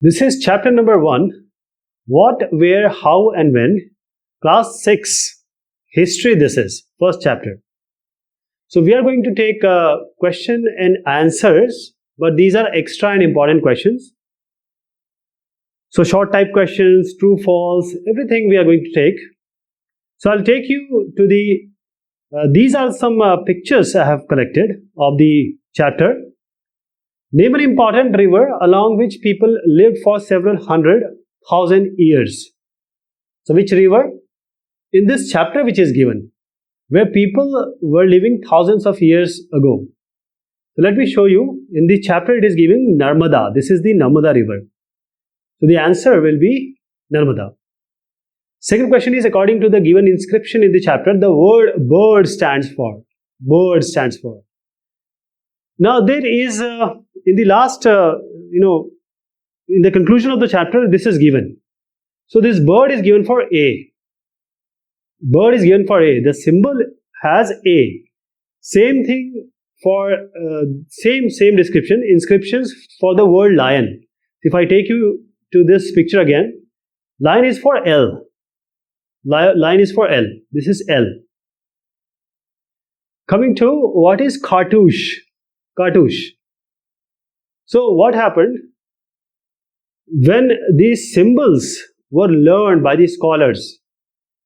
This is chapter number 1. What, where, how and when. Class 6. History this is. First chapter. So we are going to take question and answers, but these are extra and important questions. So short type questions, true, false, everything we are going to take. So I'll take you to these are some pictures I have collected of the chapter. Name an important river along which people lived for several 100,000 years. So which river? In this chapter which is given, where people were living thousands of years ago. So let me show you. In the chapter it is given Narmada. This is the Narmada river. So the answer will be Narmada. Second question is, according to the given inscription in the chapter, the word bird stands for. Bird stands for. Now there is, in the last, in the conclusion of the chapter, this is given. So this bird is given for A. Bird is given for A. The symbol has A. Same thing for, same description, inscriptions for the word lion. If I take you to this picture again, lion is for L. Line is for L. This is L. Coming to what is Cartouche? Cartouche. So what happened? When these symbols were learned by the scholars,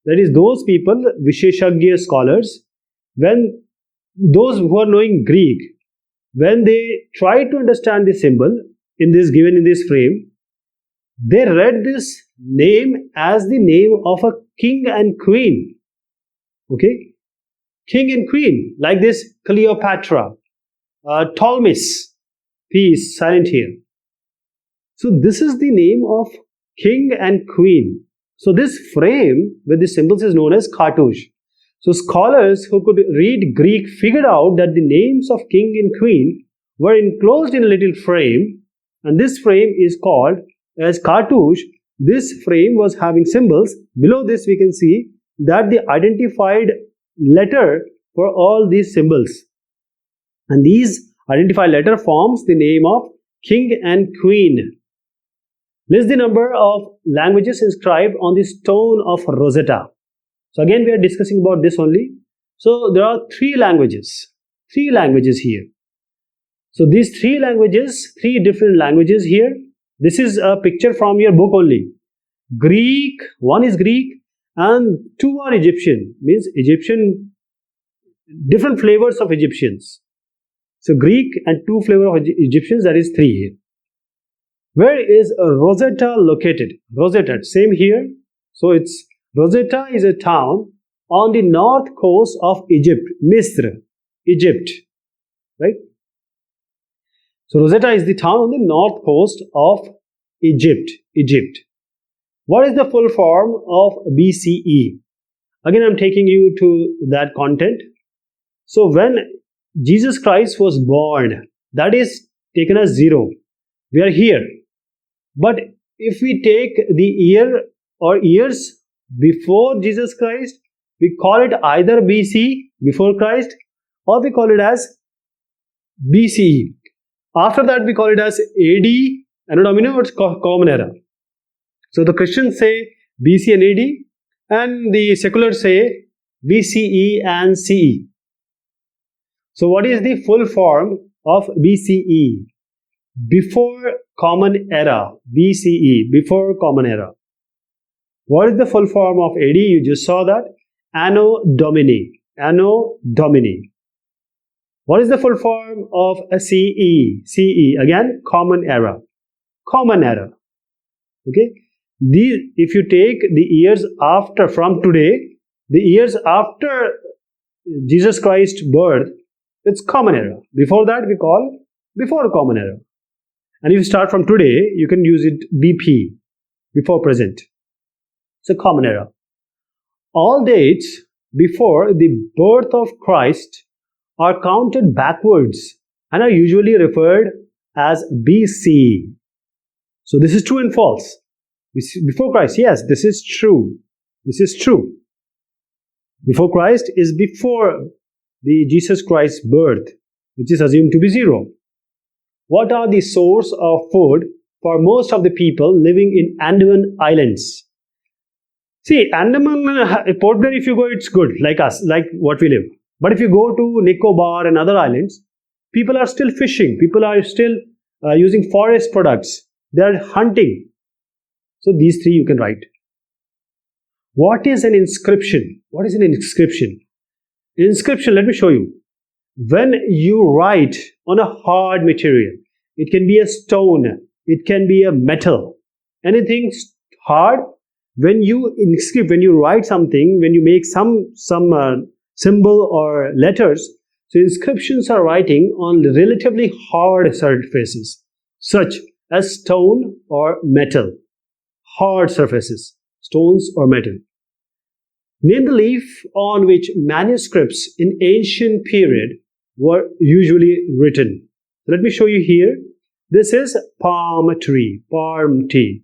that is those people, Visheshagya scholars, when those who are knowing Greek, when they tried to understand the symbol in this given in this frame, they read this name as the name of a king and queen. Okay? King and queen, like this Cleopatra, Ptolemies, peace, silent here. So this is the name of king and queen. So this frame with the symbols is known as cartouche. So scholars who could read Greek figured out that the names of king and queen were enclosed in a little frame, and this frame is called as cartouche. This frame was having symbols. Below this we can see that the identified letter for all these symbols. And these identified letter forms the name of king and queen. List the number of languages inscribed on the stone of Rosetta. So again we are discussing about this only. So there are three languages here. So these three different languages here. This is a picture from your book only. Greek, one is Greek and two are Egyptian, means Egyptian, different flavors of Egyptians. So Greek and two flavors of Egyptians, that is three here. Where is Rosetta located? Rosetta, same here. So it's Rosetta is a town on the north coast of Egypt, Misr, Egypt, right? So Rosetta is the town on the north coast of Egypt. What is the full form of BCE? Again, I'm taking you to that content. So when Jesus Christ was born, that is taken as 0. We are here. But if we take the year or years before Jesus Christ, we call it either BC, before Christ, or we call it as BCE. After that, we call it as AD, Anno Domini, it's Common Era. So the Christians say BC and AD, and the seculars say BCE and CE. So what is the full form of BCE? Before Common Era. BCE, before Common Era. What is the full form of AD? You just saw that. Anno Domini. Anno Domini. What is the full form of a CE? CE, again, Common Era. Common Era. Okay? If you take the years after, from today, the years after Jesus Christ's birth, it's Common Era. Before that, we call before Common Era. And if you start from today, you can use it BP, before present. It's a Common Era. All dates before the birth of Christ are counted backwards and are usually referred as BC. So this is true and false. Before Christ, yes, this is true. This is true. Before Christ is before the Jesus Christ's birth, which is assumed to be 0. What are the source of food for most of the people living in Andaman Islands. See, Andaman, Port Blair, if you go, it's good, like us, like what we live. But if you go to Nicobar and other islands, people are still fishing. People are still using forest products. They are hunting. So these three you can write. What is an inscription? What is an inscription? Inscription, let me show you. When you write on a hard material, it can be a stone, it can be a metal, anything hard. When you inscribe, when you write something, when you make some symbol or letters, so inscriptions are writing on relatively hard surfaces, such as stone or metal. Hard surfaces, stones or metal. Name the leaf on which manuscripts in ancient period were usually written. Let me show you here. This is palm tree, palm tree.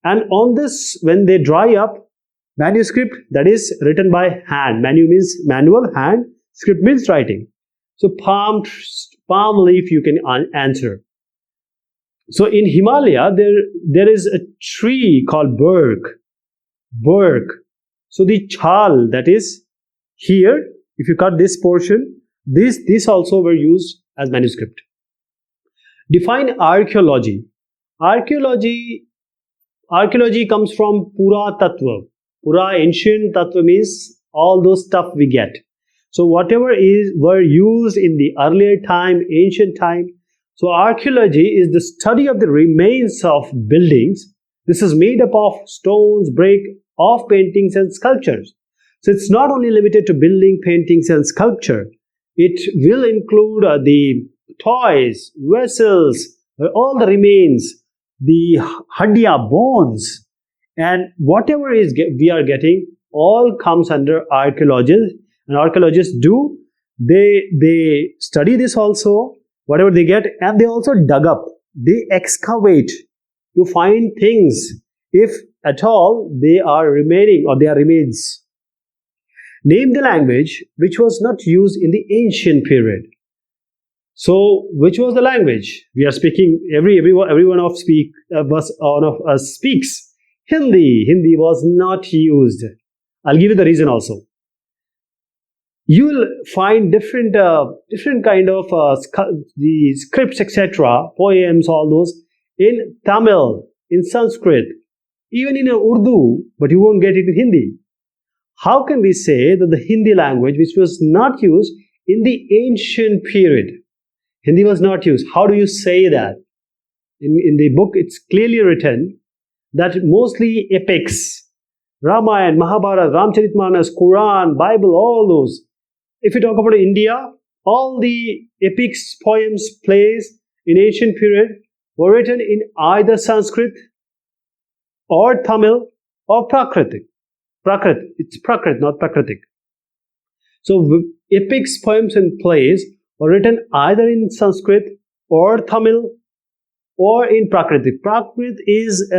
And on this, when they dry up, manuscript that is written by hand. Manu means manual, hand. Script means writing. So palm leaf you can answer. So in Himalaya, there is a tree called birk. So the chal that is here, if you cut this portion, this also were used as manuscript. Define archaeology. Archaeology comes from Pura Tattva. Pura, ancient, Tattva means all those stuff we get. So whatever were used in the earlier time, ancient time. So archaeology is the study of the remains of buildings. This is made up of stones, brick, of paintings and sculptures. So it's not only limited to building, paintings and sculpture. It will include the toys, vessels, all the remains, the hadya, bones, and whatever we are getting, all comes under archaeologists. And archaeologists they study this also, whatever they get, and they also dug up, they excavate to find things, if at all they are remaining or they are remains. Name the language which was not used in the ancient period. So, which was the language? We are speaking, every one of us speaks Hindi. Hindi was not used. I'll give you the reason also. You will find different kind of the scripts, etc., poems, all those in Tamil, in Sanskrit, even in Urdu, but you won't get it in Hindi. How can we say that the Hindi language, which was not used in the ancient period, Hindi was not used? How do you say that? In the book, it's clearly written that mostly epics, Ramayana, Mahabharata, Ramcharitmanas, Quran, Bible, all those. If you talk about India, all the epics, poems, plays in ancient period were written in either Sanskrit or Tamil or Prakritic. It's Prakrit, not Prakritic. So epics, poems and plays were written either in Sanskrit or Tamil or in Prakritic. Prakrit is,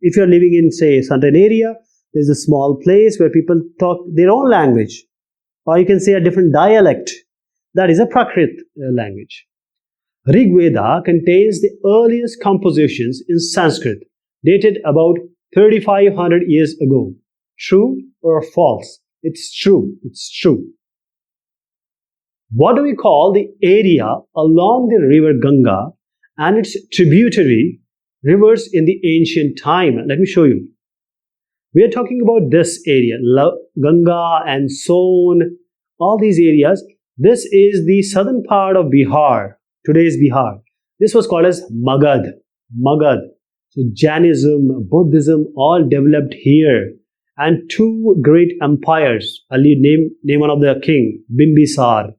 if you're living in, say, certain area, there's a small place where people talk their own language. Or you can say a different dialect. That is a Prakrit language. Rig Veda contains the earliest compositions in Sanskrit, dated about 3,500 years ago. True or false? It's true. It's true. What do we call the area along the river Ganga and its tributary rivers in the ancient time? Let me show you. We are talking about this area, Ganga and Son, all these areas. This is the southern part of Bihar, today's Bihar. This was called as Magad. So Jainism, Buddhism, all developed here. And two great empires, I'll name one of the king, Bimbisar.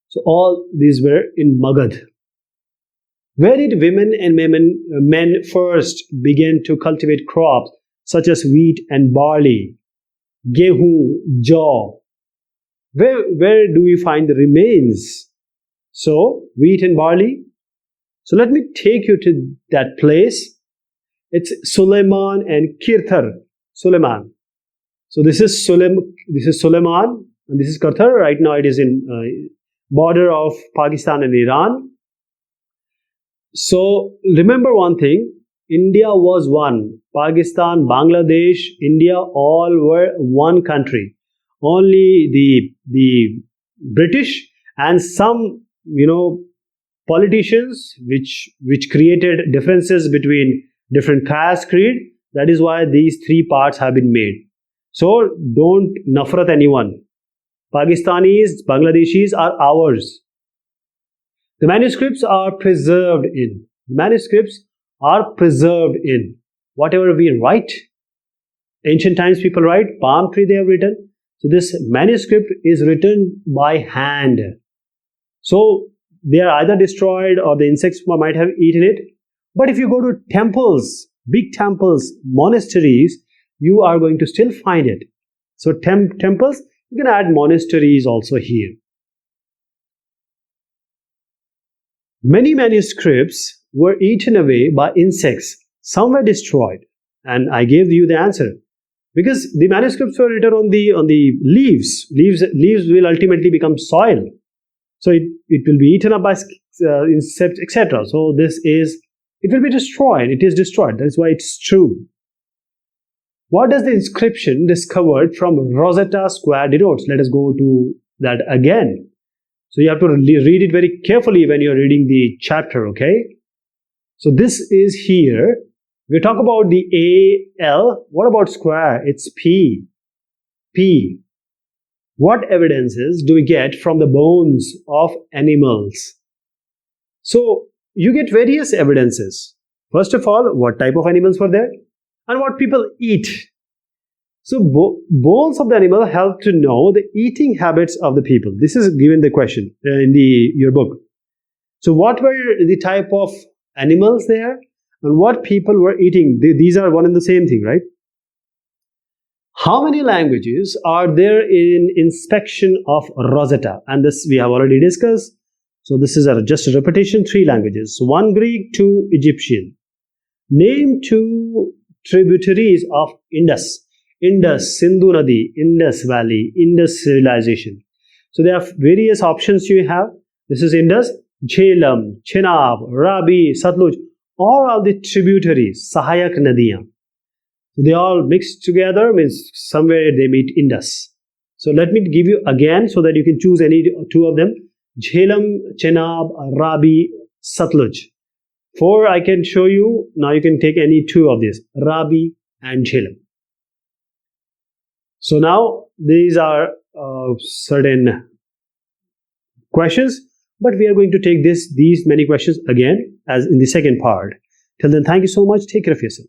So all these were in Magad. Where did women and men first begin to cultivate crops such as wheat and barley, gehu, jaw? Where do we find the remains? So, wheat and barley. So let me take you to that place. It's Suleiman and Kirthar. Suleiman. So this is Suleiman and this is Kirthar. Right now it is in border of Pakistan and Iran. So remember one thing, India was one. Pakistan, Bangladesh, India, all were one country. Only the British and some, politicians which created differences between different caste, creed. That is why these three parts have been made. So don't nafrat anyone. Pakistanis, Bangladeshis are ours. The manuscripts are preserved in. Manuscripts are preserved in. Whatever we write, ancient times people write, palm tree they have written. So this manuscript is written by hand. So they are either destroyed or the insects might have eaten it. But if you go to temples, big temples, monasteries, you are going to still find it. So temples, you can add monasteries also here. Many manuscripts were eaten away by insects. Some were destroyed. And I gave you the answer. Because the manuscripts were written on the leaves. Leaves will ultimately become soil. So it will be eaten up by insects, etc. So it will be destroyed. It is destroyed. That is why it's true. What does the inscription discovered from Rosetta Square denotes? Let us go to that again. So you have to read it very carefully when you're reading the chapter, okay? So this is here. We talk about the A, L. What about square? It's P. P. What evidences do we get from the bones of animals? So you get various evidences. First of all, what type of animals were there? And what people eat. So bones of the animal help to know the eating habits of the people. This is given the question in your book. So what were the type of animals there and what people were eating? These are one and the same thing, right? How many languages are there in Inscription of Rosetta? And this we have already discussed. So this is just a repetition, 3 languages. So 1 Greek, 2 Egyptian. Name 2 tributaries of Indus. Indus, Sindhu Nadi, Indus Valley, Indus civilization. So there are various options you have. This is Indus, Jhelum, Chenab, Ravi, Satluj. All are the tributaries, Sahayak Nadiyan. So they all mixed together, means somewhere they meet Indus. So let me give you again so that you can choose any 2 of them. Jhelum, Chenab, Ravi, Satluj. 4 I can show you. Now you can take any 2 of these, Ravi and Jhelum. So now these are certain questions, but we are going to take these many questions again as in the second part. Till then, thank you so much. Take care of yourself.